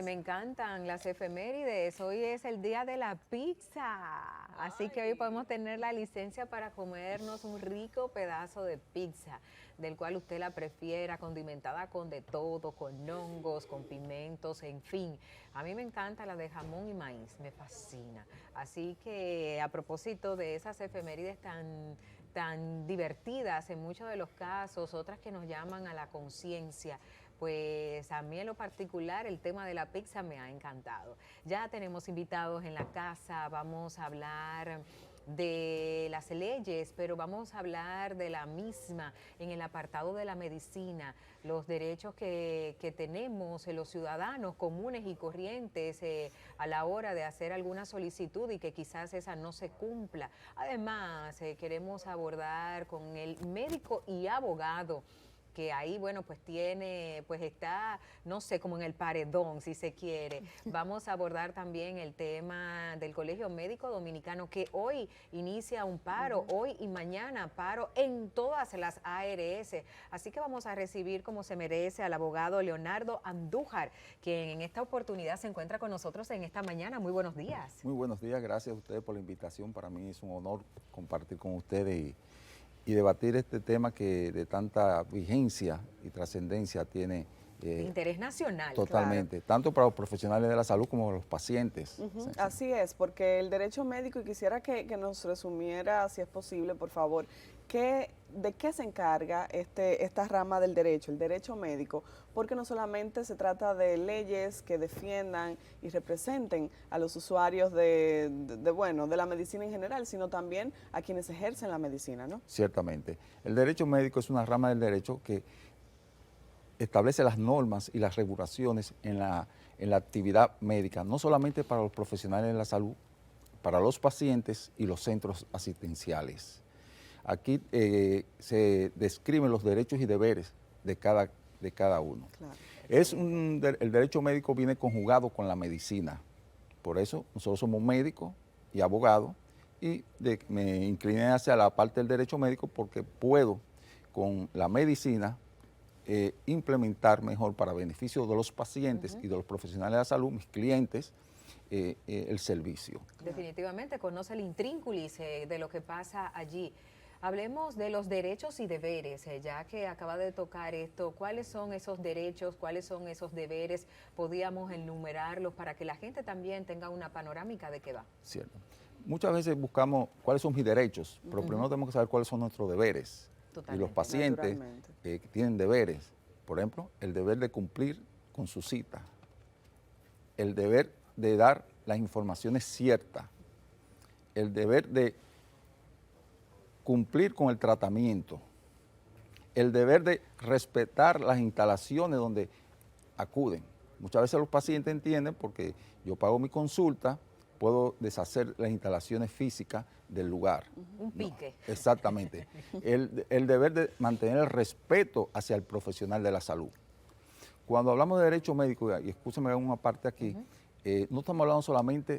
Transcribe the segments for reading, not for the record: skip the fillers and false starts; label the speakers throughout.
Speaker 1: me encantan las efemérides. Hoy es el día de la pizza, así que hoy podemos tener la licencia para comernos un rico pedazo de pizza, del cual usted la prefiera, condimentada con de todo, con hongos, con pimientos, en fin. A mí me encanta la de jamón y maíz, me fascina. Así que a propósito de esas efemérides tan divertidas en muchos de los casos, otras que nos llaman a la conciencia, pues a mí en lo particular el tema de la pizza me ha encantado. Ya tenemos invitados en la casa, vamos a hablar de las leyes, pero vamos a hablar de la misma en el apartado de la medicina, los derechos que tenemos los ciudadanos comunes y corrientes a la hora de hacer alguna solicitud y que quizás esa no se cumpla. Además, queremos abordar con el médico y abogado, que ahí, bueno, pues está, no sé, como en el paredón, si se quiere. Vamos a abordar también el tema del Colegio Médico Dominicano, que hoy inicia un paro, hoy y mañana paro en todas las ARS. Así que vamos a recibir como se merece al abogado Leonardo Andújar, quien en esta oportunidad se encuentra con nosotros en esta mañana. Muy buenos días.
Speaker 2: Muy buenos días, gracias a ustedes por la invitación. Para mí es un honor compartir con ustedes y debatir este tema que de tanta vigencia y trascendencia tiene.
Speaker 1: Interés nacional.
Speaker 2: Totalmente,
Speaker 3: Claro.
Speaker 2: tanto para los profesionales de la salud como para los pacientes.
Speaker 3: Sí. Así es, porque el derecho médico, y quisiera que nos resumiera, si es posible, por favor, ¿de qué se encarga esta rama del derecho, el derecho médico? Porque no solamente se trata de leyes que defiendan y representen a los usuarios de la medicina en general, sino también a quienes ejercen la medicina, ¿no?
Speaker 2: Ciertamente. El derecho médico es una rama del derecho que establece las normas y las regulaciones en la actividad médica, no solamente para los profesionales de la salud, para los pacientes y los centros asistenciales. Aquí se describen los derechos y deberes de cada uno. Claro. El derecho médico viene conjugado con la medicina, por eso nosotros somos médicos y abogados, y me incliné hacia la parte del derecho médico porque puedo con la medicina implementar mejor para beneficio de los pacientes y de los profesionales de la salud, mis clientes, el servicio.
Speaker 1: Definitivamente conoce el intrínculis de lo que pasa allí. Hablemos de los derechos y deberes, ya que acaba de tocar esto. ¿Cuáles son esos derechos? ¿Cuáles son esos deberes? Podíamos enumerarlos para que la gente también tenga una panorámica de qué va.
Speaker 2: Cierto. Muchas veces buscamos cuáles son mis derechos, pero primero tenemos que saber cuáles son nuestros deberes. Totalmente. Y los pacientes que tienen deberes, por ejemplo, el deber de cumplir con su cita, el deber de dar las informaciones ciertas, el deber de cumplir con el tratamiento, el deber de respetar las instalaciones donde acuden. Muchas veces los pacientes entienden porque yo pago mi consulta, puedo deshacer las instalaciones físicas del lugar.
Speaker 1: Un pique.
Speaker 2: No, exactamente. El deber de mantener el respeto hacia el profesional de la salud. Cuando hablamos de derecho médico, y escúcheme una parte aquí, no estamos hablando solamente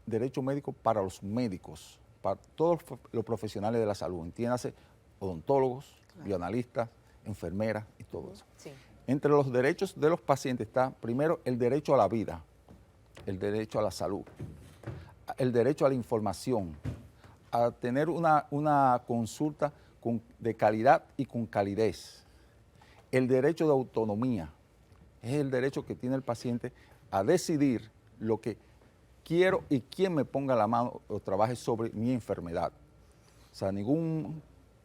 Speaker 2: de derecho médico para los médicos, para todos los profesionales de la salud, entiéndase, odontólogos, bioanalistas, enfermeras y todo eso. Sí. Entre los derechos de los pacientes está primero el derecho a la vida, el derecho a la salud, el derecho a la información, a tener una consulta de calidad y con calidez, el derecho de autonomía, es el derecho que tiene el paciente a decidir lo que quiero y quién me ponga la mano o trabaje sobre mi enfermedad. O sea, ningún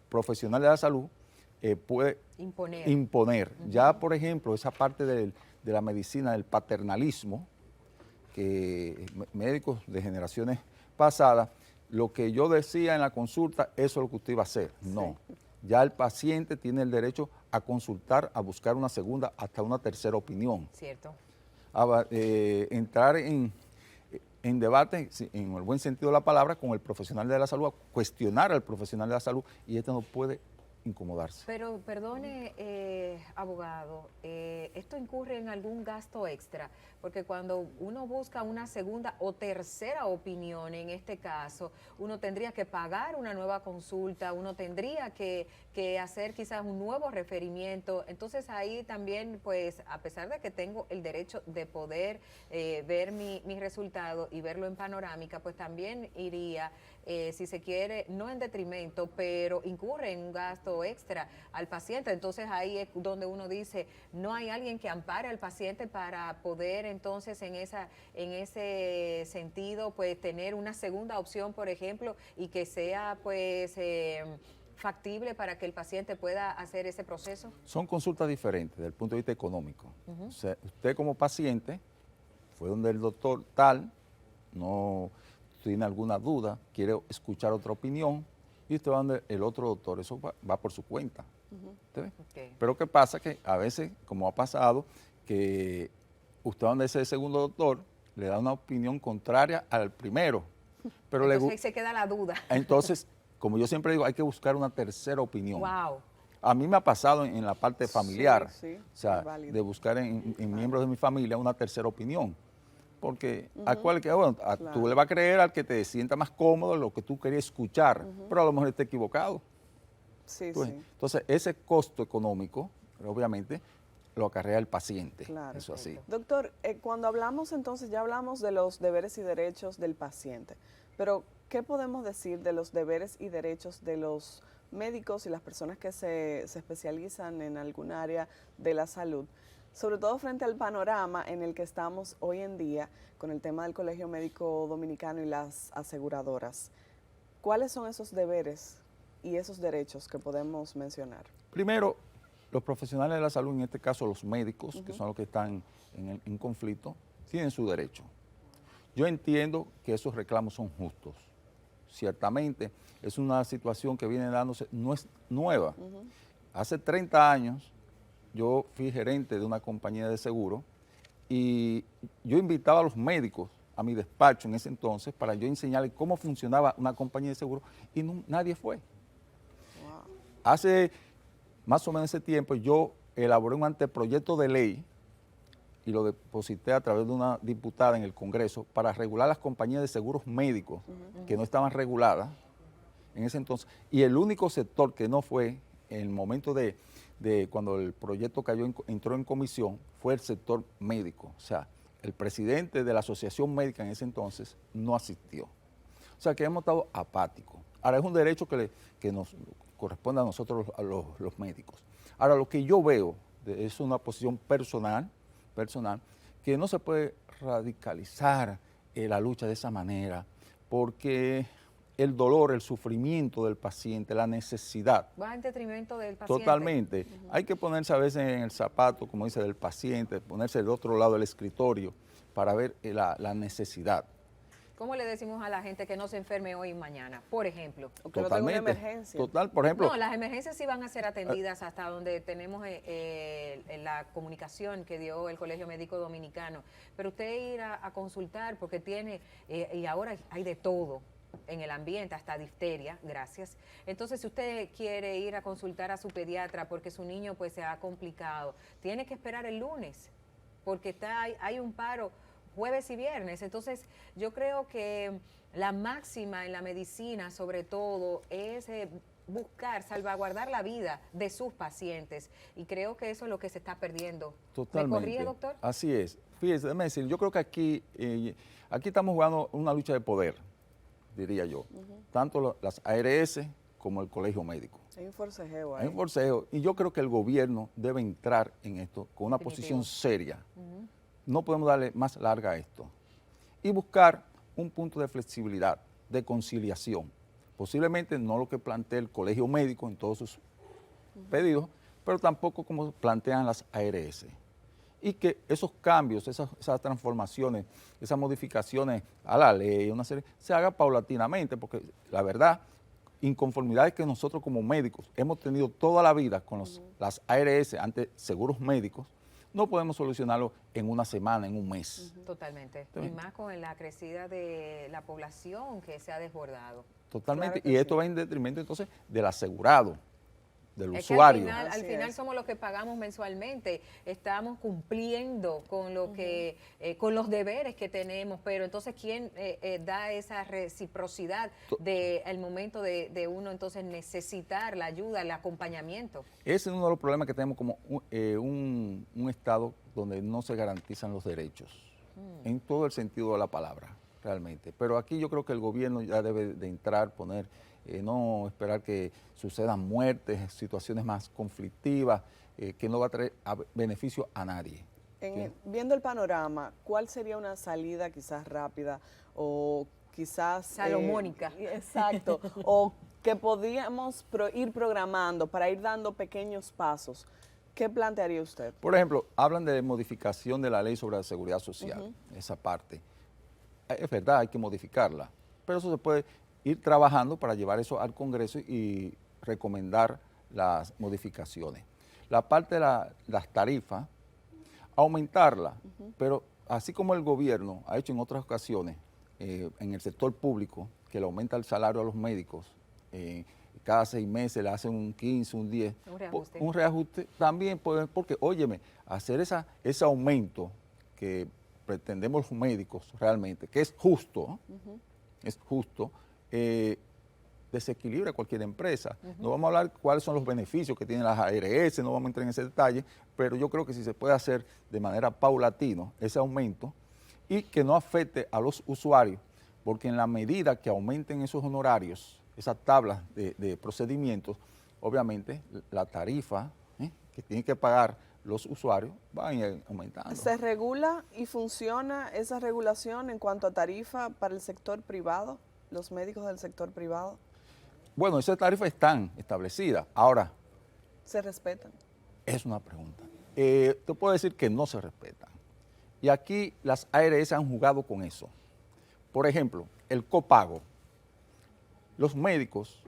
Speaker 2: profesional de la salud puede imponer. Ya, por ejemplo, esa parte de la medicina, del paternalismo, que médicos de generaciones pasadas, lo que yo decía en la consulta, eso es lo que usted iba a hacer. No, ya el paciente tiene el derecho a consultar, a buscar una segunda, hasta una tercera opinión.
Speaker 1: Cierto.
Speaker 2: Entrar en debate, en el buen sentido de la palabra, con el profesional de la salud, a cuestionar al profesional de la salud, y este no puede incomodarse.
Speaker 1: Pero perdone, abogado, ¿esto incurre en algún gasto extra? Porque cuando uno busca una segunda o tercera opinión, en este caso, uno tendría que pagar una nueva consulta, uno tendría que hacer quizás un nuevo referimiento. Entonces ahí también, pues, a pesar de que tengo el derecho de poder ver mi resultado y verlo en panorámica, pues también iría, si se quiere, no en detrimento, pero incurre en un gasto extra al paciente. Entonces ahí es donde uno dice, no hay alguien que ampare al paciente para poder entonces en ese sentido pues tener una segunda opción, por ejemplo, y que sea pues factible para que el paciente pueda hacer ese proceso.
Speaker 2: Son consultas diferentes desde el punto de vista económico. O sea, usted como paciente fue donde el doctor tal, no tiene alguna duda, quiere escuchar otra opinión, y usted va donde el otro doctor, eso va por su cuenta. ¿Usted ve?
Speaker 1: Okay.
Speaker 2: Pero ¿qué pasa? Que a veces, como ha pasado, que usted va donde ese segundo doctor le da una opinión contraria al primero. Pero
Speaker 1: entonces ahí se queda la duda.
Speaker 2: Entonces, como yo siempre digo, hay que buscar una tercera opinión.
Speaker 1: Wow.
Speaker 2: A mí me ha pasado en la parte familiar,
Speaker 3: sí,
Speaker 2: o sea,
Speaker 3: válido.
Speaker 2: de buscar en miembros de mi familia una tercera opinión. Porque a cualquiera, bueno, tú le vas a creer al que te sienta más cómodo lo que tú querías escuchar, pero a lo mejor está equivocado.
Speaker 3: Sí,
Speaker 2: ¿Tú ves?
Speaker 3: sí.
Speaker 2: Entonces, ese costo económico, obviamente, lo acarrea el paciente.
Speaker 3: Claro.
Speaker 2: Eso así.
Speaker 3: Doctor, cuando hablamos entonces, ya hablamos de los deberes y derechos del paciente, pero ¿qué podemos decir de los deberes y derechos de los médicos y las personas que se especializan en algún área de la salud? Sobre todo frente al panorama en el que estamos hoy en día con el tema del Colegio Médico Dominicano y las aseguradoras. ¿Cuáles son esos deberes y esos derechos que podemos mencionar?
Speaker 2: Primero, los profesionales de la salud, en este caso los médicos, que son los que están en conflicto, tienen su derecho. Yo entiendo que esos reclamos son justos. Ciertamente, es una situación que viene dándose, no es nueva. Hace 30 años, yo fui gerente de una compañía de seguro y yo invitaba a los médicos a mi despacho en ese entonces para yo enseñarles cómo funcionaba una compañía de seguro y nadie fue.
Speaker 3: Wow.
Speaker 2: Hace más o menos ese tiempo yo elaboré un anteproyecto de ley y lo deposité a través de una diputada en el Congreso para regular las compañías de seguros médicos que no estaban reguladas en ese entonces. Y el único sector que no fue en el momento de cuando el proyecto entró en comisión fue el sector médico. O sea, el presidente de la Asociación Médica en ese entonces no asistió. O sea, que hemos estado apáticos. Ahora, es un derecho que nos corresponde a nosotros, a los médicos. Ahora, lo que yo veo es una posición personal, que no se puede radicalizar la lucha de esa manera, porque el dolor, el sufrimiento del paciente, la necesidad.
Speaker 1: Va en detrimento del paciente.
Speaker 2: Totalmente. Hay que ponerse a veces en el zapato, como dice, del paciente, ponerse del otro lado del escritorio para ver la necesidad.
Speaker 1: ¿Cómo le decimos a la gente que no se enferme hoy y mañana, por ejemplo?
Speaker 3: O que no tenga una emergencia.
Speaker 2: Total, por ejemplo.
Speaker 1: No, las emergencias sí van a ser atendidas hasta donde tenemos la comunicación que dio el Colegio Médico Dominicano. Pero usted ir a consultar porque tiene, y ahora hay de todo en el ambiente, hasta difteria, gracias. Entonces, si usted quiere ir a consultar a su pediatra porque su niño pues se ha complicado, tiene que esperar el lunes, porque hay un paro jueves y viernes. Entonces, yo creo que la máxima en la medicina, sobre todo, es buscar, salvaguardar la vida de sus pacientes. Y creo que eso es lo que se está perdiendo.
Speaker 2: Totalmente.
Speaker 1: ¿Me corrige, doctor?
Speaker 2: Así es. Fíjese, déjeme decir, yo creo que aquí estamos jugando una lucha de poder, diría yo. Tanto las ARS como el Colegio Médico.
Speaker 3: Hay un forcejeo ahí.
Speaker 2: Hay un forcejeo. Y yo creo que el gobierno debe entrar en esto con una
Speaker 1: Definitivo.
Speaker 2: posición seria. No podemos darle más larga a esto. Y buscar un punto de flexibilidad, de conciliación. Posiblemente no lo que plantea el Colegio Médico en todos sus pedidos, pero tampoco como plantean las ARS. Y que esos cambios, esas transformaciones, esas modificaciones a la ley, una serie, se haga paulatinamente, porque la verdad, inconformidades que nosotros como médicos hemos tenido toda la vida con las ARS ante seguros médicos, no podemos solucionarlo en una semana, en un mes.
Speaker 1: Totalmente. Y más con la crecida de la población que se ha desbordado.
Speaker 2: Totalmente.
Speaker 3: Claro que
Speaker 2: Y esto
Speaker 3: sí.
Speaker 2: va en detrimento entonces del del
Speaker 1: Es que
Speaker 2: usuario.
Speaker 1: al
Speaker 3: Así
Speaker 1: final
Speaker 3: es.
Speaker 1: somos los que pagamos mensualmente, estamos cumpliendo con lo que, con los deberes que tenemos, pero entonces ¿quién da esa reciprocidad del momento de uno entonces necesitar la ayuda, el acompañamiento?
Speaker 2: Ese es uno de los problemas que tenemos como un Estado donde no se garantizan los derechos, en todo el sentido de la palabra, realmente. Pero aquí yo creo que el gobierno ya debe de entrar, poner, no esperar que sucedan muertes, situaciones más conflictivas, que no va a traer beneficio a nadie.
Speaker 3: Viendo el panorama, ¿cuál sería una salida quizás rápida o quizás...
Speaker 1: Salomónica.
Speaker 3: Exacto, o que podíamos ir programando para ir dando pequeños pasos? ¿Qué plantearía usted?
Speaker 2: Por ejemplo, hablan de modificación de la ley sobre la seguridad social, esa parte. Es verdad, hay que modificarla, pero eso se puede ir trabajando para llevar eso al Congreso y recomendar las modificaciones. La parte de las tarifas, aumentarla, pero así como el gobierno ha hecho en otras ocasiones, en el sector público, que le aumenta el salario a los médicos, cada 6 meses le hacen un 15, un 10, un reajuste también, porque, óyeme, hacer ese aumento que pretendemos los médicos realmente, que es justo, desequilibra cualquier empresa. No vamos a hablar cuáles son los beneficios que tienen las ARS, no vamos a entrar en ese detalle, pero yo creo que si se puede hacer de manera paulatina ese aumento y que no afecte a los usuarios, porque en la medida que aumenten esos honorarios, esas tablas de procedimientos, obviamente la tarifa que tienen que pagar los usuarios van a ir aumentando.
Speaker 3: ¿Se regula y funciona esa regulación en cuanto a tarifa para el sector privado, los médicos del sector privado?
Speaker 2: Bueno, esas tarifas están establecidas. Ahora,
Speaker 3: ¿Se respetan?
Speaker 2: es una pregunta. Te puedo decir que no se respetan. Y aquí las ARS han jugado con eso. Por ejemplo, el copago. Los médicos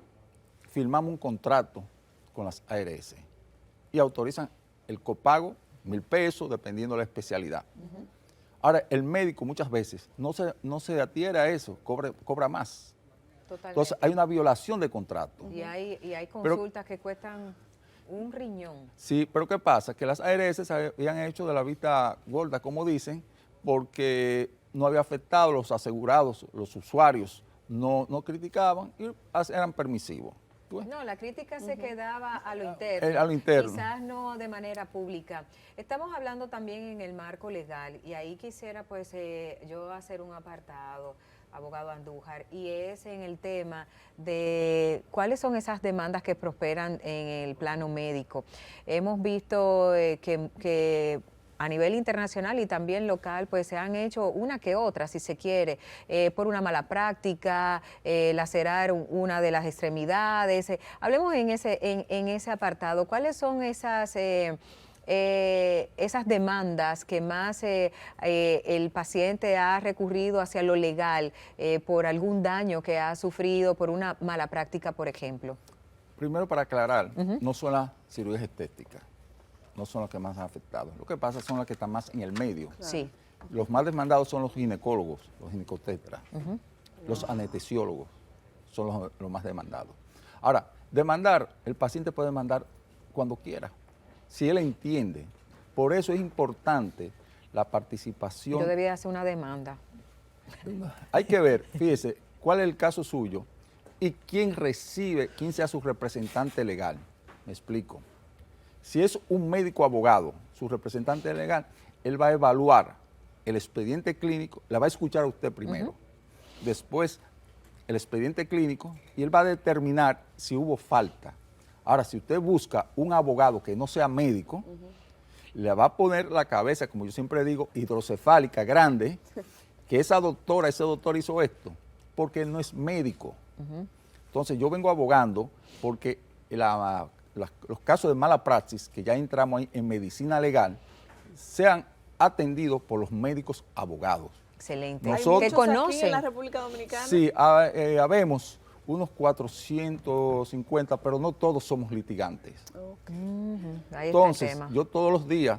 Speaker 2: firmamos un contrato con las ARS y autorizan el copago, 1,000 pesos, dependiendo de la especialidad. Ahora, el médico muchas veces no se adhiere a eso, cobra más.
Speaker 1: Totalmente.
Speaker 2: Entonces, hay una violación de contrato.
Speaker 1: Y hay consultas que cuestan un riñón.
Speaker 2: Sí, pero ¿qué pasa? Que las ARS se habían hecho de la vista gorda, como dicen, porque no había afectado a los asegurados, los usuarios no criticaban y eran permisivos.
Speaker 1: No, la crítica se quedaba a lo interno,
Speaker 2: a lo interno.
Speaker 1: Quizás no de manera pública. Estamos hablando también en el marco legal y ahí quisiera pues yo hacer un apartado, abogado Andújar, y es en el tema de cuáles son esas demandas que prosperan en el plano médico. Hemos visto que a nivel internacional y también local, pues se han hecho una que otra, si se quiere, por una mala práctica, lacerar una de las extremidades. Hablemos en ese apartado. ¿Cuáles son esas demandas que más el paciente ha recurrido hacia lo legal por algún daño que ha sufrido por una mala práctica, por ejemplo?
Speaker 2: Primero, para aclarar, no son las cirugías estéticas, no son las que más han afectado. Lo que pasa son las que están más en el medio.
Speaker 3: Claro.
Speaker 1: Sí.
Speaker 2: Los más demandados son los ginecólogos, los ginecobstetras, los anestesiólogos son los más demandados. Ahora, el paciente puede demandar cuando quiera, si él entiende. Por eso es importante la participación.
Speaker 1: Yo debía hacer una demanda.
Speaker 2: Hay que ver, fíjese, cuál es el caso suyo y quién sea su representante legal. Me explico. Si es un médico abogado, su representante legal, él va a evaluar el expediente clínico, la va a escuchar a usted primero, después el expediente clínico y él va a determinar si hubo falta. Ahora, si usted busca un abogado que no sea médico, le va a poner la cabeza, como yo siempre digo, hidrocefálica, grande, que ese doctor hizo esto, porque él no es médico. Entonces yo vengo abogando porque los casos de mala praxis, que ya entramos ahí en medicina legal, sean atendidos por los médicos abogados.
Speaker 1: Excelente.
Speaker 2: Nosotros-
Speaker 1: que
Speaker 3: ¿Hay muchos aquí
Speaker 1: conocen.
Speaker 3: en la República Dominicana?
Speaker 2: Sí, habemos unos 450, pero no todos somos litigantes.
Speaker 1: Ahí está el
Speaker 2: Entonces,
Speaker 1: tema.
Speaker 2: yo todos los días,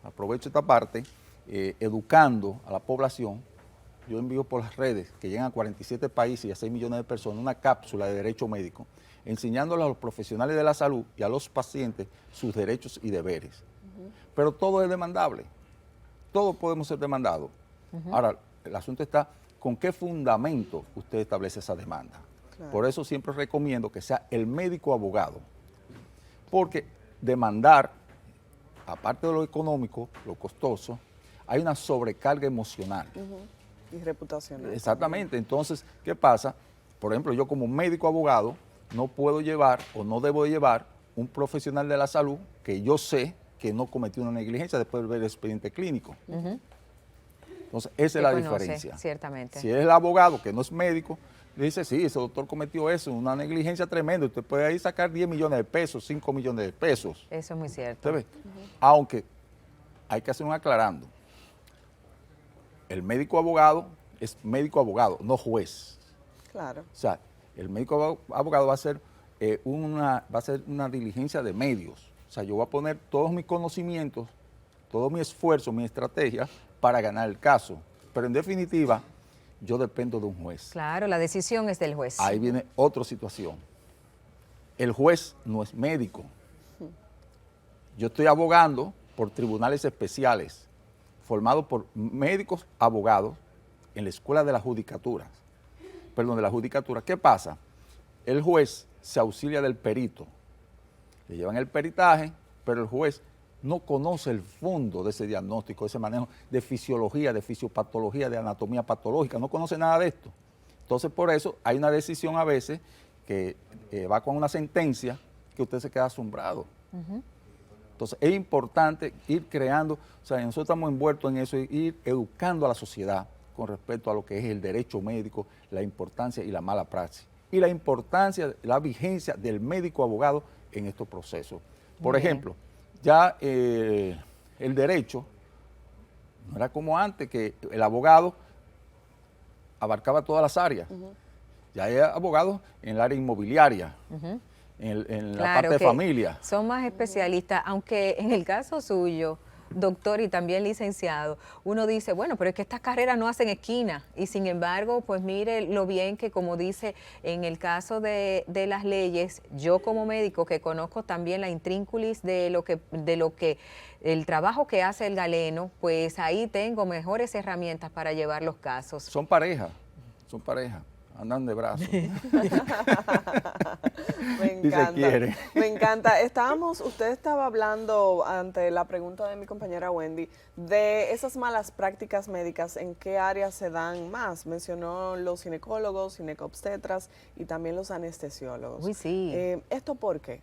Speaker 2: aprovecho esta parte, educando a la población, yo envío por las redes, que llegan a 47 países y a 6 millones de personas, una cápsula de derecho médico, enseñándole a los profesionales de la salud y a los pacientes sus derechos y deberes. Pero todo es demandable, todos podemos ser demandados. Ahora, el asunto está con qué fundamento usted establece esa demanda.
Speaker 3: Claro.
Speaker 2: Por eso siempre recomiendo que sea el médico abogado, porque demandar, aparte de lo económico, lo costoso, hay una sobrecarga emocional.
Speaker 3: Y reputacional.
Speaker 2: Exactamente. Entonces, ¿qué pasa? Por ejemplo, yo como médico abogado no puedo llevar o no debo llevar un profesional de la salud que yo sé que no cometió una negligencia después de ver el expediente clínico. Entonces, esa es la diferencia.
Speaker 1: Ciertamente.
Speaker 2: Si es el abogado que no es médico, le dice, sí, ese doctor cometió eso, una negligencia tremenda, usted puede ahí sacar 10 millones de pesos, 5 millones de pesos.
Speaker 1: Eso es muy cierto.
Speaker 2: ¿Usted ve? Aunque hay que hacer un aclarando. El médico abogado es médico abogado, no juez.
Speaker 3: Claro.
Speaker 2: O sea, el médico abogado va a hacer una diligencia de medios. O sea, yo voy a poner todos mis conocimientos, todo mi esfuerzo, mi estrategia para ganar el caso. Pero en definitiva, yo dependo de un juez.
Speaker 1: Claro, la decisión es del juez.
Speaker 2: Ahí viene otra situación. El juez no es médico. Yo estoy abogando por tribunales especiales, formados por médicos abogados en la escuela de la judicatura. Perdón, de la judicatura. ¿Qué pasa? El juez se auxilia del perito. Le llevan el peritaje, pero el juez no conoce el fondo de ese diagnóstico, de ese manejo de fisiología, de fisiopatología, de anatomía patológica, no conoce nada de esto. Entonces, por eso hay una decisión a veces que va con una sentencia que usted se queda asombrado. Entonces, es importante ir creando, o sea, nosotros estamos envueltos en eso, ir educando a la sociedad con respecto a lo que es el derecho médico, la importancia y la mala praxis. Y la importancia, la vigencia del médico abogado en estos procesos. Por ejemplo, ya el derecho no era como antes, que el abogado abarcaba todas las áreas. Ya hay abogados en el área inmobiliaria, en la parte de familia.
Speaker 1: Son más especialistas, aunque en el caso suyo, doctor y también licenciado, uno dice, bueno, pero es que estas carreras no hacen esquina, y sin embargo, pues mire lo bien que, como dice, en el caso de las leyes, yo como médico que conozco también la intrínculis de lo que el trabajo que hace el galeno, pues ahí tengo mejores herramientas para llevar los casos.
Speaker 2: Son pareja, andan de brazos.
Speaker 3: Me encanta.
Speaker 2: Si se quiere.
Speaker 3: Me encanta. Usted estaba hablando ante la pregunta de mi compañera Wendy de esas malas prácticas médicas, ¿en qué áreas se dan más? Mencionó los ginecólogos, ginecobstetras y también los anestesiólogos.
Speaker 1: Uy, sí.
Speaker 3: ¿Esto por qué?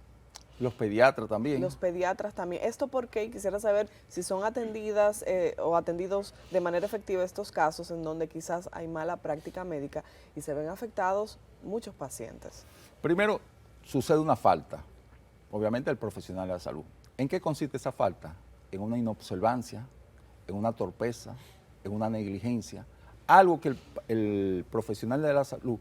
Speaker 2: Los pediatras también.
Speaker 3: Los pediatras también. ¿Esto por qué? Quisiera saber si son atendidas o atendidos de manera efectiva estos casos en donde quizás hay mala práctica médica y se ven afectados muchos pacientes.
Speaker 2: Primero, sucede una falta, obviamente del profesional de la salud. ¿En qué consiste esa falta? En una inobservancia, en una torpeza, en una negligencia, algo que el profesional de la salud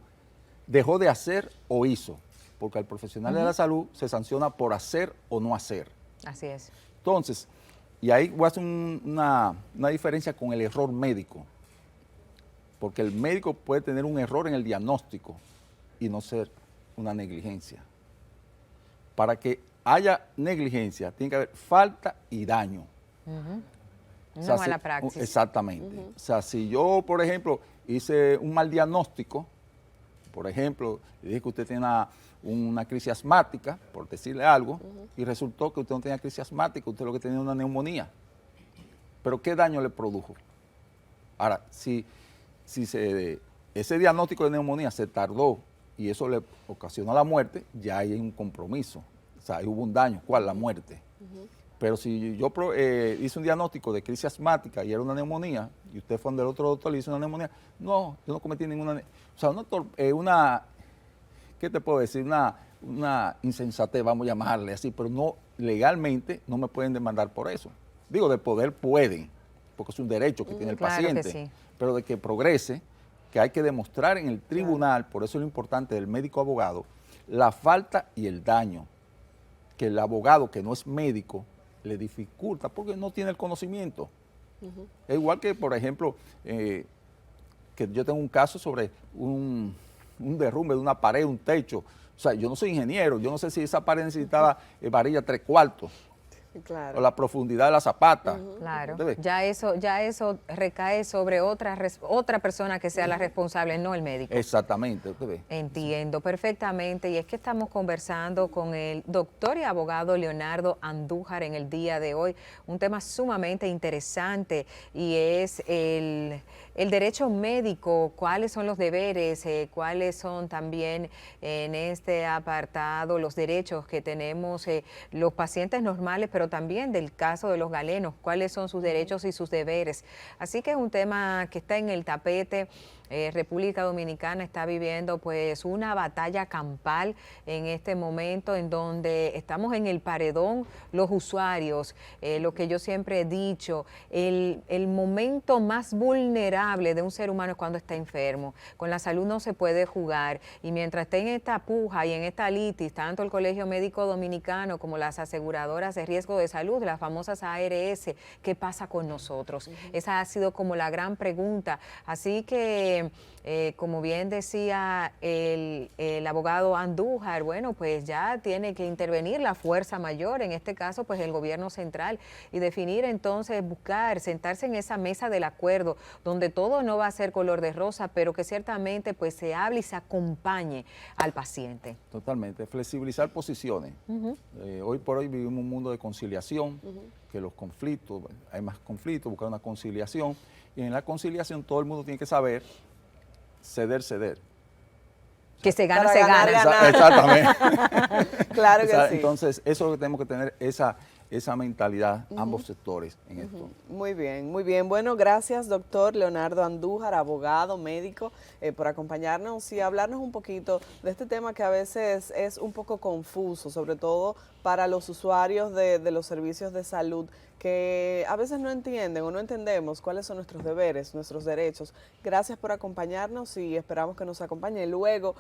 Speaker 2: dejó de hacer o hizo. Porque al profesional de la salud se sanciona por hacer o no hacer.
Speaker 1: Así es.
Speaker 2: Entonces, y ahí voy a hacer una diferencia con el error médico, porque el médico puede tener un error en el diagnóstico y no ser una negligencia. Para que haya negligencia, tiene que haber falta y daño.
Speaker 1: Una mala praxis.
Speaker 2: Exactamente. O sea, si yo, por ejemplo, hice un mal diagnóstico, por ejemplo, le dije que usted tiene una crisis asmática, por decirle algo, y resultó que usted no tenía crisis asmática, usted lo que tenía una neumonía. ¿Pero qué daño le produjo? Ahora, si ese diagnóstico de neumonía se tardó y eso le ocasionó la muerte, ya hay un compromiso. O sea, ahí hubo un daño. ¿Cuál? La muerte. Pero si yo hice un diagnóstico de crisis asmática y era una neumonía, y usted fue donde el otro doctor le hizo una neumonía, no, yo no cometí ninguna... O sea, ¿qué te puedo decir? Una insensatez, vamos a llamarle así, pero no, legalmente no me pueden demandar por eso. Digo, de poder pueden, porque es un derecho que tiene el paciente,
Speaker 1: que sí.
Speaker 2: Pero de que progrese, que hay que demostrar en el tribunal, por eso es lo importante del médico abogado, la falta y el daño, que el abogado que no es médico le dificulta porque no tiene el conocimiento. Es igual que, por ejemplo, que yo tengo un caso sobre un derrumbe de una pared, un techo, O sea, yo no soy ingeniero, yo no sé si esa pared necesitaba varilla 3/4
Speaker 3: Claro.
Speaker 2: o la profundidad de la zapata.
Speaker 1: Claro,
Speaker 2: ¿Entiendes?
Speaker 1: ya eso recae sobre otra persona que sea la responsable, no el médico.
Speaker 2: Exactamente. ¿Usted ve?
Speaker 1: Entiendo perfectamente, y es que estamos conversando con el doctor y abogado Leonardo Andújar en el día de hoy, un tema sumamente interesante, y es el derecho médico, cuáles son los deberes, cuáles son también en este apartado los derechos que tenemos los pacientes normales, pero también del caso de los galenos, cuáles son sus derechos y sus deberes. Así que es un tema que está en el tapete. República Dominicana está viviendo pues una batalla campal en este momento, en donde estamos en el paredón los usuarios, lo que yo siempre he dicho, el momento más vulnerable de un ser humano es cuando está enfermo. Con la salud no se puede jugar, y mientras esté en esta puja y en esta litis, tanto el Colegio Médico Dominicano como las aseguradoras de riesgo de salud, las famosas ARS, ¿qué pasa con nosotros? Esa ha sido como la gran pregunta. Así que como bien decía el abogado Andújar, bueno, pues ya tiene que intervenir la fuerza mayor, en este caso pues el gobierno central, y definir entonces, buscar, sentarse en esa mesa del acuerdo, donde todo no va a ser color de rosa, pero que ciertamente pues se hable y se acompañe al paciente.
Speaker 2: Totalmente, flexibilizar posiciones. Hoy por hoy vivimos un mundo de conciliación, que los conflictos, hay más conflictos, buscar una conciliación, y en la conciliación todo el mundo tiene que saber ceder.
Speaker 1: Que se gana,
Speaker 3: para
Speaker 1: se
Speaker 3: ganar,
Speaker 1: gana.
Speaker 3: ganar.
Speaker 2: Exactamente.
Speaker 3: Claro que sí.
Speaker 2: Entonces, eso es lo que tenemos que tener, esa mentalidad, ambos sectores en esto.
Speaker 3: Muy bien, muy bien. Bueno, gracias, doctor Leonardo Andújar, abogado, médico, por acompañarnos y hablarnos un poquito de este tema que a veces es un poco confuso, sobre todo para los usuarios de los servicios de salud, que a veces no entienden o no entendemos cuáles son nuestros deberes, nuestros derechos. Gracias por acompañarnos y esperamos que nos acompañe luego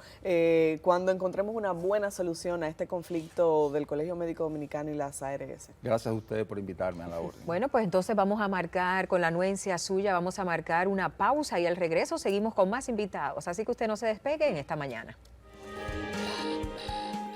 Speaker 3: cuando encontremos una buena solución a este conflicto del Colegio Médico Dominicano y las ARS.
Speaker 2: Gracias a ustedes por invitarme a la orden.
Speaker 1: Bueno, pues entonces vamos a marcar, con la anuencia suya, vamos a marcar una pausa, y al regreso seguimos con más invitados. Así que usted no se despegue en esta mañana.